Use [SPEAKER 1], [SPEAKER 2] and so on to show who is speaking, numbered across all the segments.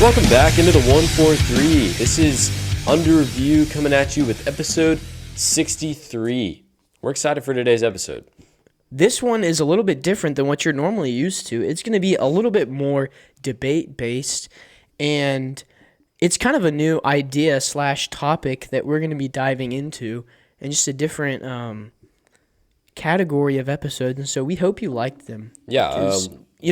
[SPEAKER 1] Welcome back into the 143. This is Under Review coming at you with episode 63. We're excited for today's episode.
[SPEAKER 2] This one is a little bit different than what you're normally used to. It's going to be a little bit more debate-based, and it's kind of a new idea / topic that we're going to be diving into, and just a different category of episodes, and so we hope you liked them.
[SPEAKER 1] Yeah,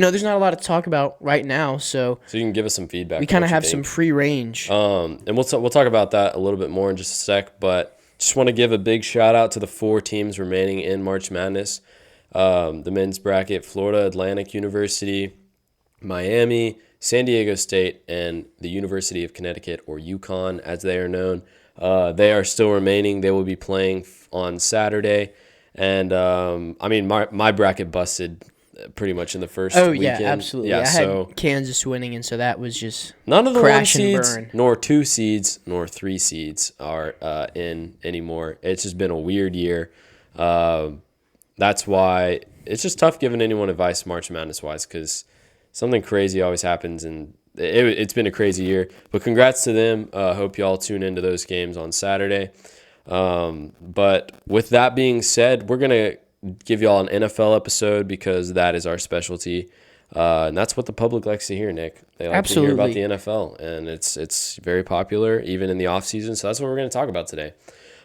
[SPEAKER 2] there's not a lot to talk about right now, so
[SPEAKER 1] you can give us some feedback.
[SPEAKER 2] We kind of have some free range.
[SPEAKER 1] And we'll talk about that a little bit more in just a sec, but just want to give a big shout out to the 4 teams remaining in March Madness. The men's bracket: Florida Atlantic University, Miami, San Diego State, and the University of Connecticut, or UConn as they are known. They are still remaining. They will be playing on Saturday. And, my bracket busted pretty much in the first weekend.
[SPEAKER 2] Yeah, absolutely. Yeah, I had Kansas winning, and so that was just
[SPEAKER 1] none of the
[SPEAKER 2] crash
[SPEAKER 1] 1
[SPEAKER 2] and
[SPEAKER 1] seeds,
[SPEAKER 2] burn.
[SPEAKER 1] nor 2 seeds, nor 3 seeds are in anymore. It's just been a weird year. That's why it's just tough giving anyone advice March Madness-wise, because something crazy always happens, and it's been a crazy year. But congrats to them. Hope you all tune into those games on Saturday. But with that being said, we're going to give you all an NFL episode because that is our specialty. And that's what the public likes to hear, Nick. They like to hear about the NFL, and it's very popular even in the off season. So that's what we're going to talk about today.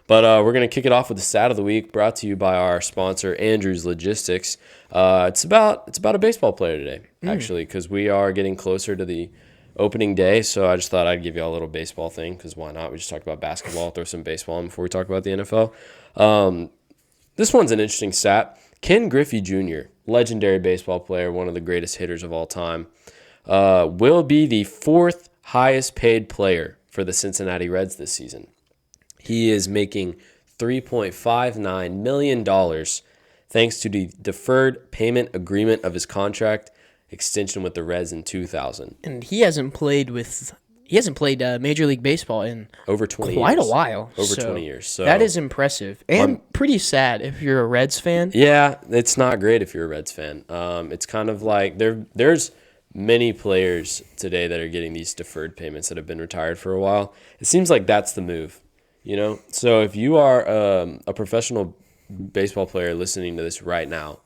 [SPEAKER 1] But we're going to kick it off with the stat of the week, brought to you by our sponsor, Andrews Logistics. It's about a baseball player today, actually, because we are getting closer to the opening day. So I just thought I'd give you a little baseball thing, because why not? We just talked about basketball, throw some baseball in before we talk about the NFL. This one's an interesting stat. Ken Griffey Jr., legendary baseball player, one of the greatest hitters of all time, will be the 4th highest paid player for the Cincinnati Reds this season. He is making $3.59 million thanks to the deferred payment agreement of his contract extension with the Reds in 2000.
[SPEAKER 2] And he hasn't played Major League Baseball in
[SPEAKER 1] over 20
[SPEAKER 2] quite
[SPEAKER 1] years.
[SPEAKER 2] a while.
[SPEAKER 1] Over 20 years. So
[SPEAKER 2] that is impressive and pretty sad if you're a Reds fan.
[SPEAKER 1] Yeah, it's not great if you're a Reds fan. It's kind of like there's many players today that are getting these deferred payments that have been retired for a while. It seems like that's the move, So if you are a professional baseball player listening to this right now,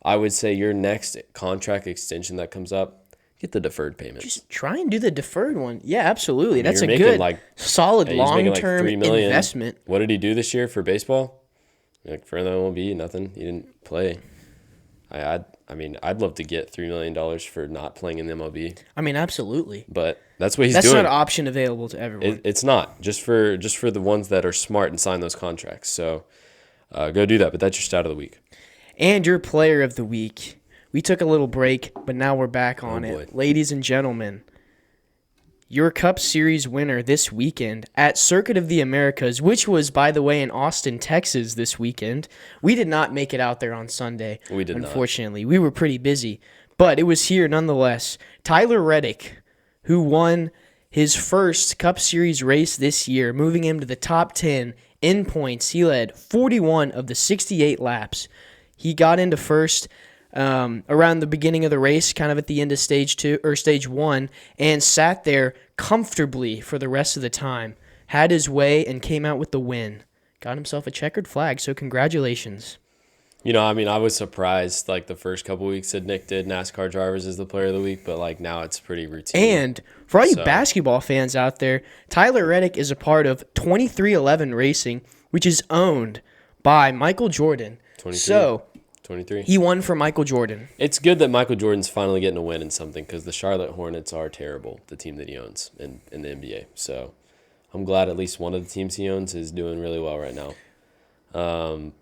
[SPEAKER 1] I would say your next contract extension that comes up, get the deferred payment.
[SPEAKER 2] Just try and do the deferred one. Yeah, absolutely. That's a
[SPEAKER 1] good,
[SPEAKER 2] solid long-term investment.
[SPEAKER 1] What did he do this year for baseball? For the MLB, nothing. He didn't play. I'd love to get $3 million for not playing in the MLB.
[SPEAKER 2] Absolutely.
[SPEAKER 1] But that's what he's
[SPEAKER 2] doing.
[SPEAKER 1] That's
[SPEAKER 2] not an option available to everyone.
[SPEAKER 1] It's not. Just for the ones that are smart and sign those contracts. So go do that. But that's your stat of the week.
[SPEAKER 2] And your player of the week. We took a little break, but now we're back on it. Ladies and gentlemen, your Cup Series winner this weekend at Circuit of the Americas, which was, by the way, in Austin, Texas this weekend. We did not make it out there on Sunday.
[SPEAKER 1] We did not.
[SPEAKER 2] Unfortunately. We were pretty busy, but it was here nonetheless. Tyler Reddick, who won his first Cup Series race this year, moving him to the top 10 in points. He led 41 of the 68 laps. He got into first around the beginning of the race, kind of at the end of stage 1, and sat there comfortably for the rest of the time. Had his way and came out with the win. Got himself a checkered flag, so congratulations.
[SPEAKER 1] I was surprised, the first couple weeks that Nick did NASCAR drivers as the player of the week, but, now it's pretty routine.
[SPEAKER 2] And for all you basketball fans out there, Tyler Reddick is a part of 23XI Racing, which is owned by Michael Jordan.
[SPEAKER 1] 23.
[SPEAKER 2] So
[SPEAKER 1] 23.
[SPEAKER 2] He won for Michael Jordan.
[SPEAKER 1] It's good that Michael Jordan's finally getting a win in something, because the Charlotte Hornets are terrible, the team that he owns in the NBA. So I'm glad at least one of the teams he owns is doing really well right now.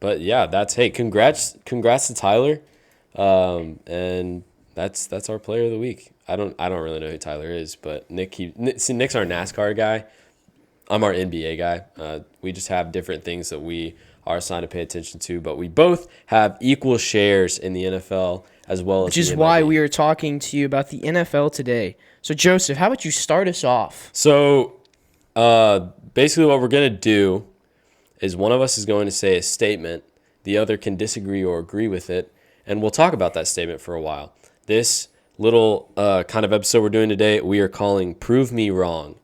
[SPEAKER 1] But yeah, congrats to Tyler. And that's our player of the week. I don't really know who Tyler is, but Nick's our NASCAR guy. I'm our NBA guy. We just have different things that we are assigned to pay attention to, but we both have equal shares in the NFL as well as
[SPEAKER 2] which is why we are talking to you about the NFL today. So Joseph, how about you start us off?
[SPEAKER 1] So basically what we're going to do is one of us is going to say a statement, the other can disagree or agree with it, and we'll talk about that statement for a while. This little kind of episode we're doing today, we are calling Prove Me Wrong.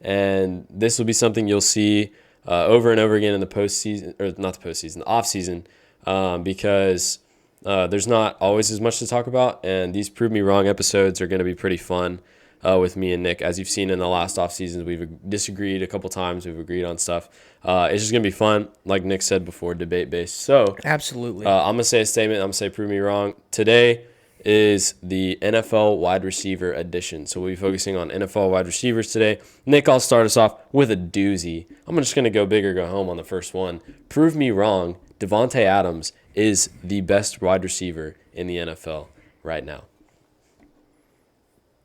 [SPEAKER 1] And this will be something you'll see over and over again in the postseason, or not the postseason, the offseason, because there's not always as much to talk about. And these Prove Me Wrong episodes are going to be pretty fun with me and Nick. As you've seen in the last offseasons, we've disagreed a couple times. We've agreed on stuff. It's just going to be fun. Like Nick said before, debate-based. So
[SPEAKER 2] Absolutely.
[SPEAKER 1] I'm going to say a statement. I'm going to say Prove Me Wrong. Today is the NFL wide receiver edition. So we'll be focusing on NFL wide receivers today. Nick, I'll start us off with a doozy. I'm just going to go big or go home on the first one. Prove me wrong. Davante Adams is the best wide receiver in the NFL right now.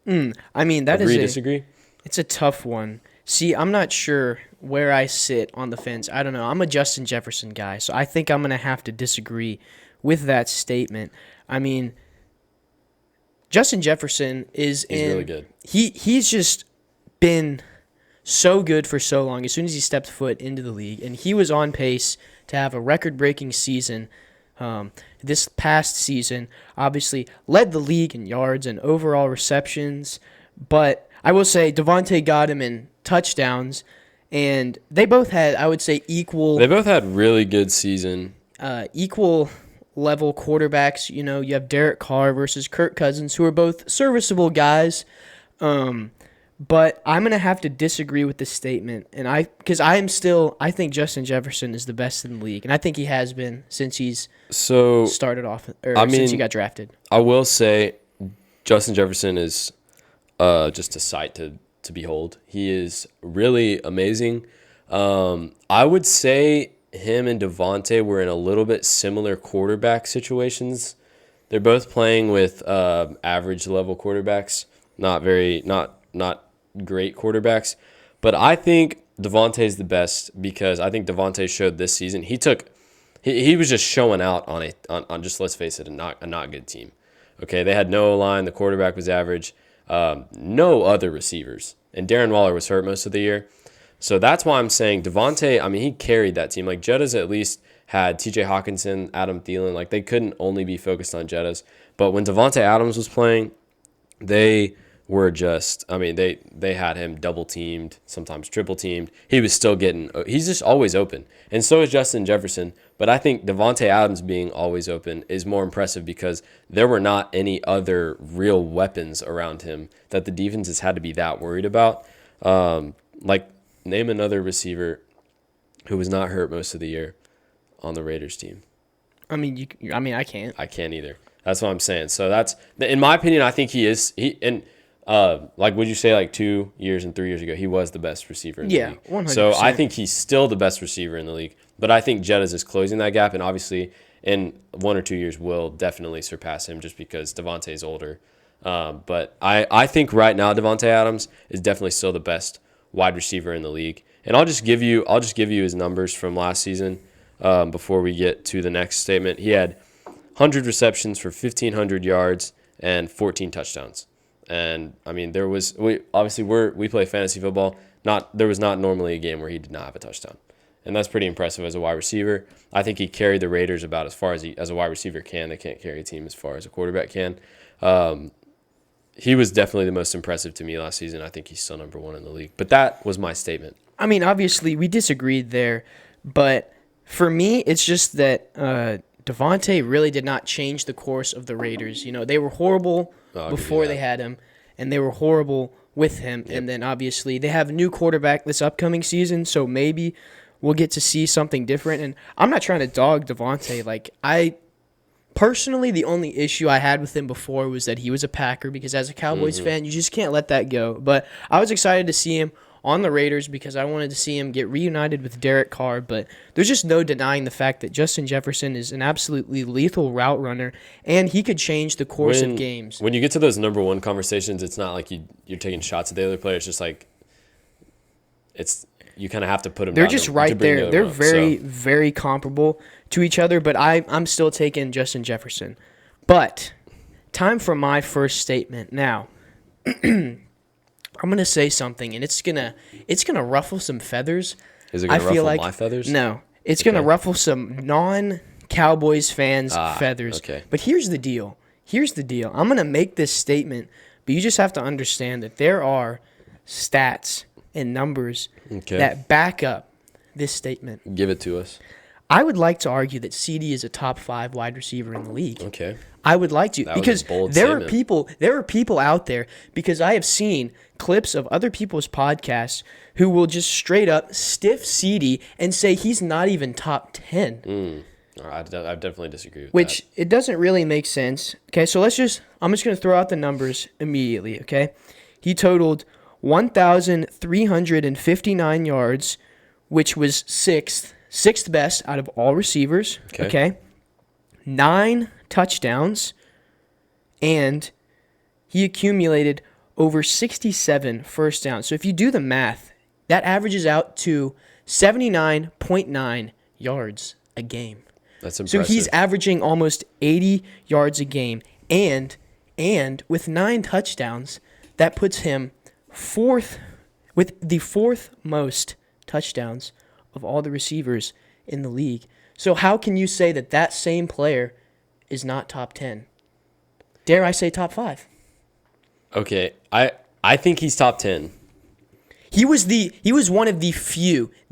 [SPEAKER 2] I mean, that
[SPEAKER 1] Agree,
[SPEAKER 2] is
[SPEAKER 1] disagree?
[SPEAKER 2] it's a tough one. See, I'm not sure where I sit on the fence. I don't know. I'm a Justin Jefferson guy, so I think I'm going to have to disagree with that statement. I mean, Justin Jefferson is
[SPEAKER 1] He's really good.
[SPEAKER 2] He's just been so good for so long as soon as he stepped foot into the league, and he was on pace to have a record-breaking season. This past season, obviously led the league in yards and overall receptions, but I will say Davante got him in touchdowns, and they both had, I would say,
[SPEAKER 1] They both had really good season.
[SPEAKER 2] equal level quarterbacks. You know, you have Derek Carr versus Kirk Cousins, who are both serviceable guys. But I'm going to have to disagree with this statement. And I think Justin Jefferson is the best in the league. And I think he has been since he's started off, since he got drafted.
[SPEAKER 1] I will say Justin Jefferson is just a sight to behold. He is really amazing. I would say him and Davante were in a little bit similar quarterback situations. They're both playing with average level quarterbacks, not great quarterbacks. But I think Davante is the best because I think Davante showed this season he was just showing out on just, let's face it, a not good team. Okay, they had no line. The quarterback was average. No other receivers, and Darren Waller was hurt most of the year. So that's why I'm saying Davante, I mean, he carried that team. Like, Jettas at least had TJ Hawkinson, Adam Thielen. Like, they couldn't only be focused on Jettas. But when Davante Adams was playing, they were just, I mean, they had him double-teamed, sometimes triple-teamed. He was still he's just always open. And so is Justin Jefferson. But I think Davante Adams being always open is more impressive because there were not any other real weapons around him that the defenses had to be that worried about. Name another receiver who was not hurt most of the year on the Raiders team.
[SPEAKER 2] I mean, I can't.
[SPEAKER 1] I can't either. That's what I'm saying. So that's, in my opinion, I think he is. Would you say like 2 years and 3 years ago, he was the best receiver in the league.
[SPEAKER 2] 100%.
[SPEAKER 1] So I think he's still the best receiver in the league. But I think Jettas is closing that gap, and obviously in 1 or 2 years will definitely surpass him just because Davante is older. But I think right now Davante Adams is definitely still the best wide receiver in the league. And I'll just give you his numbers from last season before we get to the next statement. He had 100 receptions for 1,500 yards and 14 touchdowns. And I mean, we play fantasy football. There was not normally a game where he did not have a touchdown, and that's pretty impressive as a wide receiver. I think he carried the Raiders about as far as as a wide receiver can. They can't carry a team as far as a quarterback can. He was definitely the most impressive to me last season. I think he's still number one in the league. But that was my statement.
[SPEAKER 2] I mean, obviously we disagreed there, but for me, it's just that Davante really did not change the course of the Raiders. You know, they were horrible before they had him, and they were horrible with him. Yep. And then obviously they have a new quarterback this upcoming season, so maybe we'll get to see something different. And I'm not trying to dog Davante. Personally, the only issue I had with him before was that he was a Packer, because as a Cowboys fan, you just can't let that go. But I was excited to see him on the Raiders because I wanted to see him get reunited with Derek Carr. But there's just no denying the fact that Justin Jefferson is an absolutely lethal route runner, and he could change the course of games.
[SPEAKER 1] When you get to those number one conversations, it's not like you're taking shots at the other player. It's just like you kind of have to put them.
[SPEAKER 2] They're just right there. They're very comparable to each other, but I'm still taking Justin Jefferson. But time for my first statement. Now, I'm gonna say something, and it's gonna ruffle some feathers.
[SPEAKER 1] Is it gonna ruffle my feathers?
[SPEAKER 2] No, it's gonna ruffle some non-Cowboys fans' feathers.
[SPEAKER 1] Okay.
[SPEAKER 2] But here's the deal: Here's the deal. I'm going to make this statement, but you just have to understand that there are stats and numbers
[SPEAKER 1] Okay.
[SPEAKER 2] that back up this statement.
[SPEAKER 1] Give it to us.
[SPEAKER 2] I would like to argue that CD is a top 5 wide receiver in the league.
[SPEAKER 1] Okay.
[SPEAKER 2] I would like to
[SPEAKER 1] That was a
[SPEAKER 2] because
[SPEAKER 1] bold
[SPEAKER 2] there
[SPEAKER 1] statement.
[SPEAKER 2] are people out there, because I have seen clips of other people's podcasts who will just straight up stiff CD and say he's not even top 10.
[SPEAKER 1] All right, I definitely disagree with
[SPEAKER 2] Which
[SPEAKER 1] that.
[SPEAKER 2] it doesn't really make sense. Okay, so I'm just going to throw out the numbers immediately, okay? He totaled 1,359 yards, which was sixth best out of all receivers, okay? 9 touchdowns, and he accumulated over 67 first downs. So if you do the math, that averages out to 79.9 yards a game.
[SPEAKER 1] That's
[SPEAKER 2] So
[SPEAKER 1] impressive.
[SPEAKER 2] he's averaging almost 80 yards a game, and with 9 touchdowns, that puts him with the fourth most touchdowns of all the receivers in the league. So how can you say that same player is not top 10? Dare I say top 5?
[SPEAKER 1] Okay, I think he's top 10.
[SPEAKER 2] He was one of the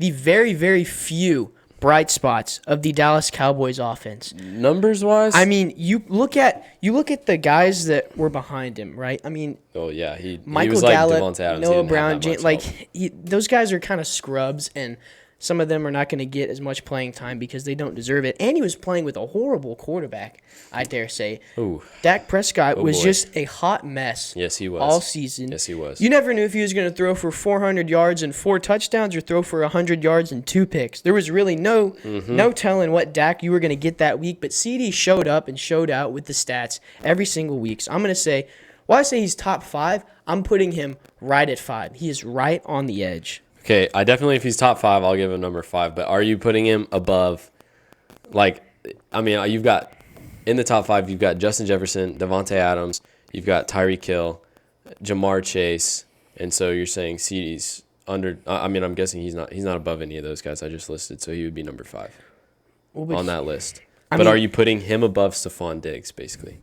[SPEAKER 2] very, very few bright spots of the Dallas Cowboys offense.
[SPEAKER 1] Numbers wise?
[SPEAKER 2] I mean, you look at the guys that were behind him, right? I mean,
[SPEAKER 1] oh yeah, he
[SPEAKER 2] Michael
[SPEAKER 1] was like
[SPEAKER 2] Gallup,
[SPEAKER 1] Devontae Adams. He
[SPEAKER 2] Noah
[SPEAKER 1] didn't have
[SPEAKER 2] Brown,
[SPEAKER 1] that much
[SPEAKER 2] like
[SPEAKER 1] help.
[SPEAKER 2] those guys are kind of scrubs, and some of them are not going to get as much playing time because they don't deserve it. And he was playing with a horrible quarterback, I dare say.
[SPEAKER 1] Ooh.
[SPEAKER 2] Dak Prescott was
[SPEAKER 1] boy.
[SPEAKER 2] just a hot mess.
[SPEAKER 1] Yes, he was.
[SPEAKER 2] All season.
[SPEAKER 1] Yes, he was.
[SPEAKER 2] You never knew if he was going to throw for 400 yards and 4 touchdowns or throw for 100 yards and 2 picks. There was really no telling what Dak you were going to get that week, but CD showed up and showed out with the stats every single week. So I'm going to say, I say he's top 5, I'm putting him right at 5. He is right on the edge.
[SPEAKER 1] Okay, I definitely, if he's top 5, I'll give him number 5. But are you putting him above, you've got, in the top 5, you've got Justin Jefferson, Devontae Adams, you've got Tyreek Hill, Jamar Chase, and so you're saying CD's under, I'm guessing he's not above any of those guys I just listed, so he would be number 5 on that list. But are you putting him above Stephon Diggs, basically?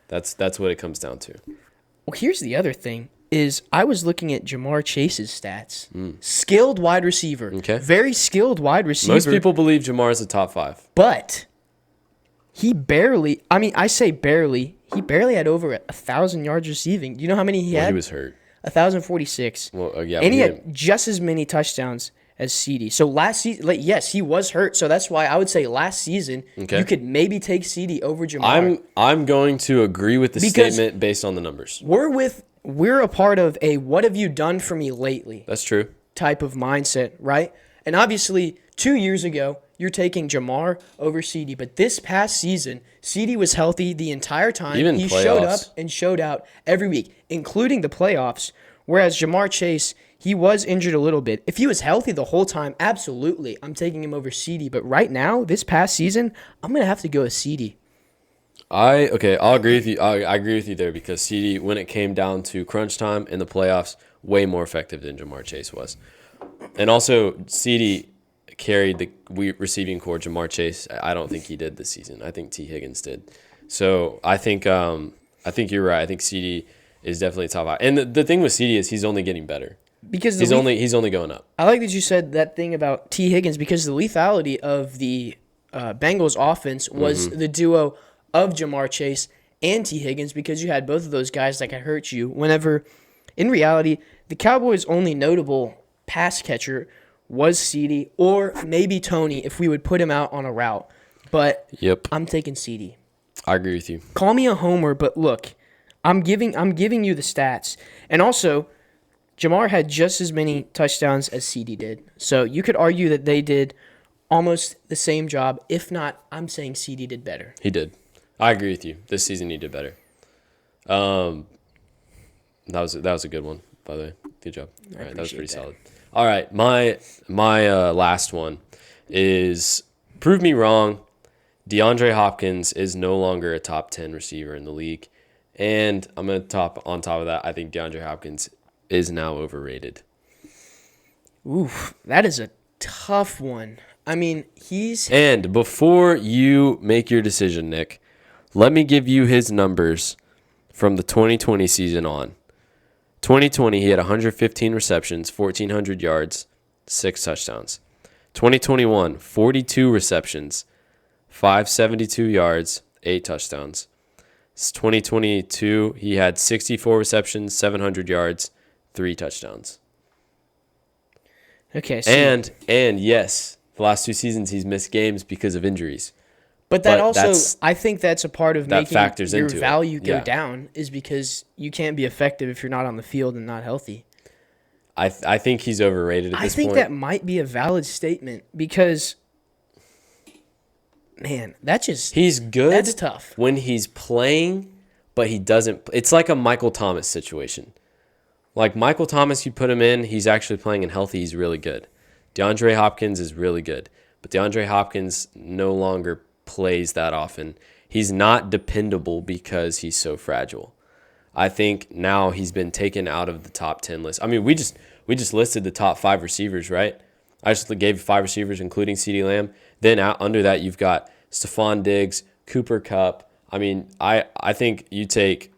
[SPEAKER 1] That's what it comes down to.
[SPEAKER 2] Well, here's the other thing. Is I was looking at Jamar Chase's stats. Skilled wide receiver.
[SPEAKER 1] Okay.
[SPEAKER 2] Very skilled wide receiver.
[SPEAKER 1] Most people believe Jamar is a top 5.
[SPEAKER 2] But he barely, I say barely, he barely had over 1,000 yards receiving. Do you know how many he
[SPEAKER 1] Well,
[SPEAKER 2] had?
[SPEAKER 1] he was hurt.
[SPEAKER 2] 1,046.
[SPEAKER 1] Well, yeah.
[SPEAKER 2] And he
[SPEAKER 1] but
[SPEAKER 2] had just as many touchdowns as CD. So last season, yes, he was hurt. So that's why I would say last season,
[SPEAKER 1] Okay.
[SPEAKER 2] you could maybe take CD over Jamar.
[SPEAKER 1] I'm going to agree with the
[SPEAKER 2] Because-
[SPEAKER 1] statement based on the numbers.
[SPEAKER 2] We're a part of a what have you done for me lately
[SPEAKER 1] That's true.
[SPEAKER 2] type of mindset, right? And obviously, 2 years ago, you're taking Jamar over CD. But this past season, CD was healthy the entire time.
[SPEAKER 1] Even
[SPEAKER 2] he showed up
[SPEAKER 1] playoffs.
[SPEAKER 2] and showed out every week, including the playoffs. Whereas Jamar Chase, he was injured a little bit. If he was healthy the whole time, absolutely, I'm taking him over CD. But right now, this past season, I'm going to have to go with CD.
[SPEAKER 1] I'll agree with you. I agree with you there because CD, when it came down to crunch time in the playoffs, way more effective than Jamar Chase was. And also, CD carried the receiving core. Jamar Chase, I don't think he did this season. I think T. Higgins did. So I think you're right. I think CD is definitely top 5. And the thing with CD is he's only getting better.
[SPEAKER 2] Because
[SPEAKER 1] He's only going up.
[SPEAKER 2] I like that you said that thing about T. Higgins because the lethality of the Bengals offense was the duo of Jamar Chase and T. Higgins because you had both of those guys that could hurt you whenever, in reality, the Cowboys' only notable pass catcher was CD or maybe Tony if we would put him out on a route. But
[SPEAKER 1] Yep,
[SPEAKER 2] I'm taking CD.
[SPEAKER 1] I agree with you.
[SPEAKER 2] Call me a homer, but look, I'm giving you the stats. And also, Jamar had just as many touchdowns as CD did. So you could argue that they did almost the same job. If not, I'm saying CD did better.
[SPEAKER 1] He did. I agree with you. This season he did better. That was a good one, by the way. Good job. All right, that was pretty
[SPEAKER 2] appreciate that.
[SPEAKER 1] solid. All right, my last one is prove me wrong. DeAndre Hopkins is no longer a top 10 receiver in the league, and I'm gonna on top of that. I think DeAndre Hopkins is now overrated.
[SPEAKER 2] Oof, that is a tough one. I mean,
[SPEAKER 1] And before you make your decision, Nick, Let me give you his numbers from the 2020 season on. 2020, he had 115 receptions, 1,400 yards, 6 touchdowns. 2021, 42 receptions, 572 yards, 8 touchdowns. 2022, he had 64 receptions, 700 yards, 3 touchdowns.
[SPEAKER 2] Okay. So,
[SPEAKER 1] And yes, the last 2 seasons he's missed games because of injuries.
[SPEAKER 2] but that
[SPEAKER 1] but
[SPEAKER 2] also, I think that's a part of
[SPEAKER 1] that
[SPEAKER 2] making
[SPEAKER 1] factors
[SPEAKER 2] your
[SPEAKER 1] into it.
[SPEAKER 2] value go
[SPEAKER 1] Yeah.
[SPEAKER 2] down is because you can't be effective if you're not on the field and not healthy.
[SPEAKER 1] I think he's overrated at
[SPEAKER 2] I
[SPEAKER 1] this
[SPEAKER 2] think
[SPEAKER 1] point.
[SPEAKER 2] that might be a valid statement because, man,
[SPEAKER 1] He's good
[SPEAKER 2] that's tough.
[SPEAKER 1] when he's playing, but he doesn't. It's like a Michael Thomas situation. Like Michael Thomas, you put him in, he's actually playing and healthy, he's really good. DeAndre Hopkins is really good, but DeAndre Hopkins no longer plays that often. He's not dependable because he's so fragile. I think now he's been taken out of the top 10 list. I mean, we just listed the top 5 receivers, right? I just gave 5 receivers, including CeeDee Lamb. Then out under that, you've got Stephon Diggs, Cooper Kupp. I mean, I think you take.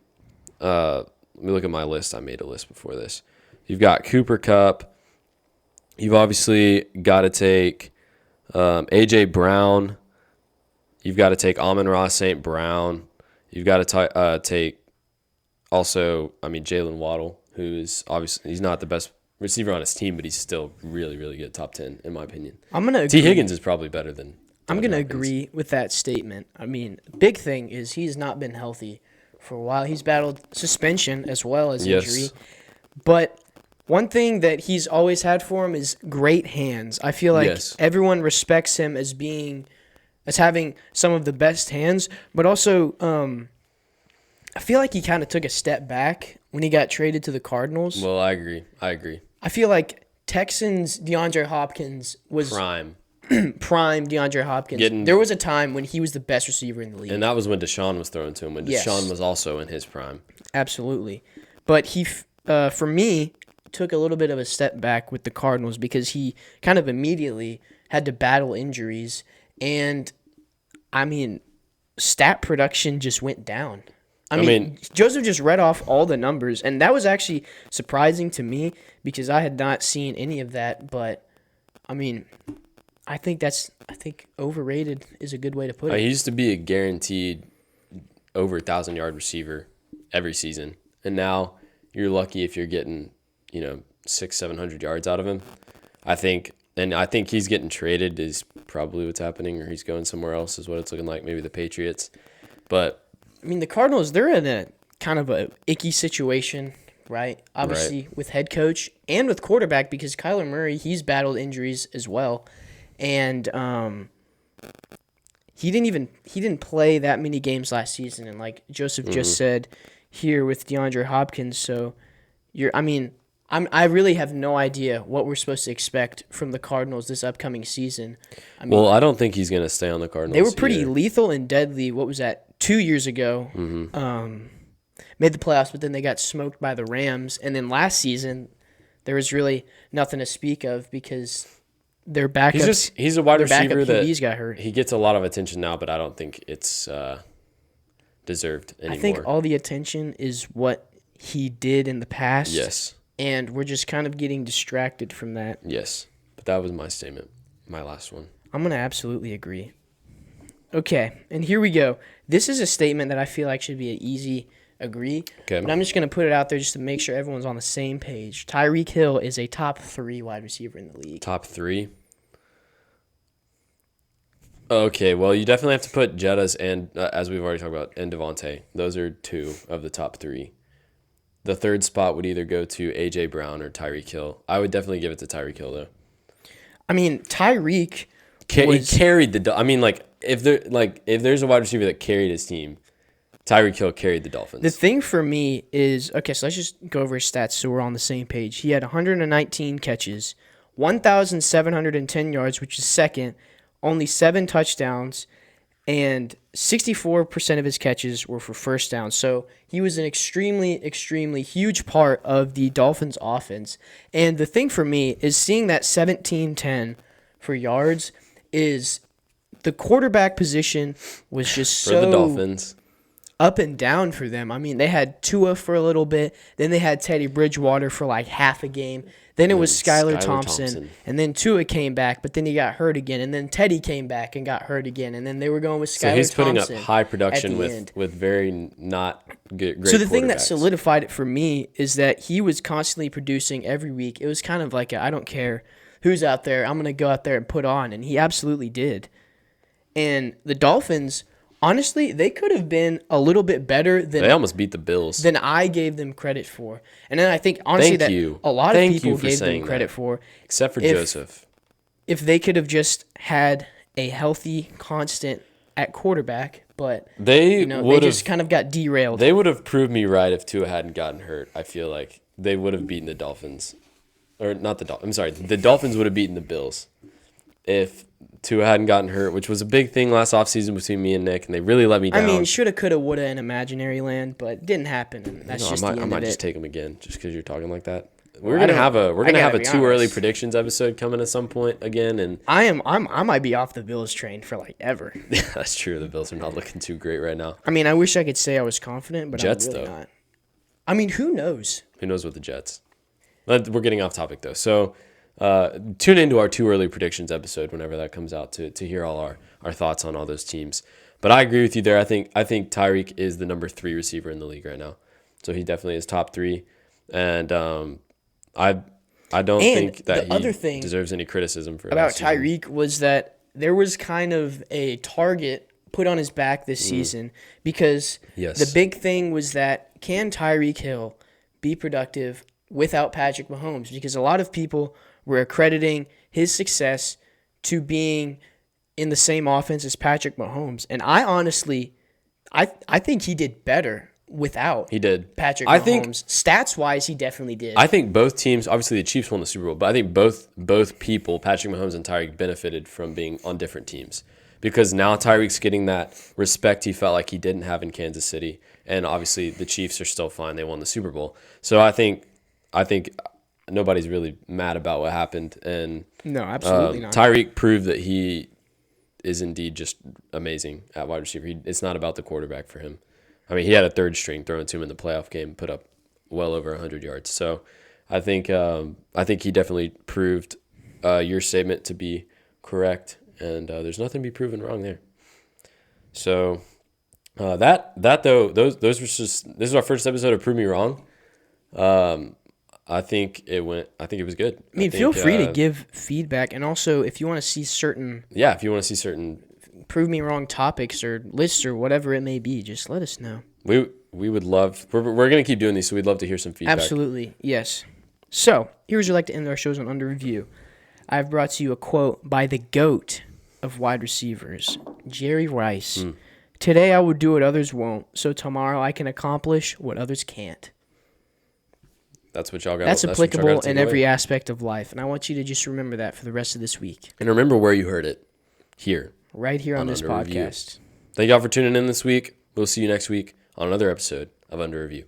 [SPEAKER 1] Let me look at my list. I made a list before this. You've got Cooper Kupp. You've obviously got to take A.J. Brown. You've got to take Amon-Ra St. Brown. You've got to take also, I mean, Jalen Waddle, who is obviously, he's not the best receiver on his team, but he's still really, really good, top 10, in my opinion.
[SPEAKER 2] I'm gonna
[SPEAKER 1] T.
[SPEAKER 2] agree.
[SPEAKER 1] Higgins is probably better than
[SPEAKER 2] I'm
[SPEAKER 1] DeAndre
[SPEAKER 2] gonna
[SPEAKER 1] Hopkins.
[SPEAKER 2] agree with that statement. I mean, big thing is he's not been healthy for a while. He's battled suspension as well as
[SPEAKER 1] Yes.
[SPEAKER 2] injury. But one thing that he's always had for him is great hands. I feel like
[SPEAKER 1] Yes.
[SPEAKER 2] everyone respects him as having some of the best hands, but also I feel like he kind of took a step back when he got traded to the Cardinals.
[SPEAKER 1] Well, I agree.
[SPEAKER 2] I feel like Texans DeAndre Hopkins was
[SPEAKER 1] Prime.
[SPEAKER 2] prime DeAndre Hopkins. There was a time when he was the best receiver in the league.
[SPEAKER 1] And that was when Deshaun was thrown to him, when
[SPEAKER 2] Yes.
[SPEAKER 1] Deshaun was also in his prime.
[SPEAKER 2] Absolutely. But he, for me, took a little bit of a step back with the Cardinals because he kind of immediately had to battle injuries. And, I mean, stat production just went down. I mean, Joseph just read off all the numbers, and that was actually surprising to me because I had not seen any of that. But, I mean, I think overrated is a good way to put it.
[SPEAKER 1] He used to be a guaranteed over 1,000-yard receiver every season. And now you're lucky if you're getting, 600-700 yards out of him. I think he's getting traded is probably what's happening, or he's going somewhere else is what it's looking like, maybe the Patriots. But
[SPEAKER 2] I mean, the Cardinals, they're in a kind of a icky situation, right? Obviously, with head coach and with quarterback because Kyler Murray, he's battled injuries as well. And he didn't play that many games last season. And like Joseph just said here with DeAndre Hopkins, so I really have no idea what we're supposed to expect from the Cardinals this upcoming season. I mean,
[SPEAKER 1] I don't think he's going to stay on the Cardinals.
[SPEAKER 2] they were pretty
[SPEAKER 1] either.
[SPEAKER 2] lethal and deadly. What was that? 2 years ago, made the playoffs, but then they got smoked by the Rams. And then last season, there was really nothing to speak of because their backups.
[SPEAKER 1] He's a wide
[SPEAKER 2] their backup
[SPEAKER 1] receiver that
[SPEAKER 2] QBs got hurt.
[SPEAKER 1] he gets a lot of attention now, but I don't think it's deserved anymore.
[SPEAKER 2] I think all the attention is what he did in the past.
[SPEAKER 1] Yes.
[SPEAKER 2] And we're just kind of getting distracted from that.
[SPEAKER 1] Yes. But that was my statement, my last one.
[SPEAKER 2] I'm going to absolutely agree. Okay, and here we go. This is a statement that I feel like should be an easy agree.
[SPEAKER 1] Okay.
[SPEAKER 2] But I'm just going to put it out there just to make sure everyone's on the same page. Tyreek Hill is a top 3 wide receiver in the league.
[SPEAKER 1] Top 3? Okay, well, you definitely have to put Jettas and, as we've already talked about, and Devontae. Those are 2 of the top 3. The third spot would either go to A.J. Brown or Tyreek Hill. I would definitely give it to Tyreek Hill, though.
[SPEAKER 2] I mean, Tyreek
[SPEAKER 1] He carried the. I mean, if there's a wide receiver that carried his team, Tyreek Hill carried the Dolphins.
[SPEAKER 2] The thing for me is, okay, so let's just go over his stats so we're on the same page. He had 119 catches, 1,710 yards, which is second, only 7 touchdowns, and 64% of his catches were for first down. So he was an extremely, extremely huge part of the Dolphins' offense. And the thing for me is seeing that 17-10 for yards is the quarterback position was just
[SPEAKER 1] For
[SPEAKER 2] so
[SPEAKER 1] the Dolphins.
[SPEAKER 2] up and down for them. I mean, they had Tua for a little bit, then they had Teddy Bridgewater for like half a game. Then it was Skylar Thompson, and then Tua came back, but then he got hurt again, and then Teddy came back and got hurt again, and then they were going with Skylar Thompson.
[SPEAKER 1] So he's putting up high production with very not great.
[SPEAKER 2] So the thing that solidified it for me is that he was constantly producing every week. It was kind of like I don't care who's out there, I'm going to go out there and put on, and he absolutely did. And the Dolphins, honestly, they could have been a little bit better than
[SPEAKER 1] they almost beat the Bills
[SPEAKER 2] than I gave them credit for. And then I think honestly a lot of people gave them credit for,
[SPEAKER 1] except for Joseph.
[SPEAKER 2] If they could have just had a healthy constant at quarterback, but they just kind of got derailed.
[SPEAKER 1] They would have proved me right if Tua hadn't gotten hurt. I feel like they would have beaten the Dolphins, or not the Dolphins. I'm sorry, the Dolphins would have beaten the Bills if Tua hadn't gotten hurt, which was a big thing last offseason between me and Nick, and they really let me down.
[SPEAKER 2] I mean, shoulda, coulda, woulda in imaginary land, but it didn't happen, and that's just the end of it.
[SPEAKER 1] I might just take them again, just because you're talking like that. We're gonna have a too early predictions episode coming at some point again, and
[SPEAKER 2] I might be off the Bills train for like ever.
[SPEAKER 1] Yeah, that's true. The Bills are not looking too great right now.
[SPEAKER 2] I mean, I wish I could say I was confident, but
[SPEAKER 1] Jets,
[SPEAKER 2] I'm really
[SPEAKER 1] though.
[SPEAKER 2] not. I mean, who knows?
[SPEAKER 1] Who knows with the Jets? We're getting off topic though, so. Tune into our too early predictions episode whenever that comes out to hear all our thoughts on all those teams. But I agree with you there. I think Tyreek is the number 3 receiver in the league right now, so he definitely is top 3. And I don't think that he deserves any criticism for
[SPEAKER 2] about Tyreek was that there was kind of a target put on his back this season because the big thing was that can Tyreek Hill be productive without Patrick Mahomes? Because a lot of people were accrediting his success to being in the same offense as Patrick Mahomes. And I honestly, I think he did better without Patrick Mahomes. Stats-wise, he definitely did.
[SPEAKER 1] I think both teams, obviously the Chiefs won the Super Bowl, but I think both people, Patrick Mahomes and Tyreek, benefited from being on different teams. Because now Tyreek's getting that respect he felt like he didn't have in Kansas City. And obviously the Chiefs are still fine. They won the Super Bowl. So I think nobody's really mad about what happened, and
[SPEAKER 2] no, absolutely not.
[SPEAKER 1] Tyreek proved that he is indeed just amazing at wide receiver. It's not about the quarterback for him. I mean, he had a third string thrown to him in the playoff game, put up well over 100 yards. So I think he definitely proved your statement to be correct, and there's nothing to be proven wrong there. So that though, those were just, this is our first episode of Prove Me Wrong. I think it was good.
[SPEAKER 2] I mean, feel free to give feedback, and also if you want to see certain Prove Me Wrong topics or lists or whatever it may be, just let us know.
[SPEAKER 1] We would love. We're gonna keep doing these, so we'd love to hear some feedback.
[SPEAKER 2] Absolutely, yes. So here's what we like to end our shows on Under Review. I've brought to you a quote by the GOAT of wide receivers, Jerry Rice. Today I will do what others won't, so tomorrow I can accomplish what others can't.
[SPEAKER 1] That's what y'all got.
[SPEAKER 2] That's applicable in every aspect of life, and I want you to just remember that for the rest of this week.
[SPEAKER 1] And remember where you heard it. Here.
[SPEAKER 2] Right here on this podcast.
[SPEAKER 1] Thank y'all for tuning in this week. We'll see you next week on another episode of Under Review.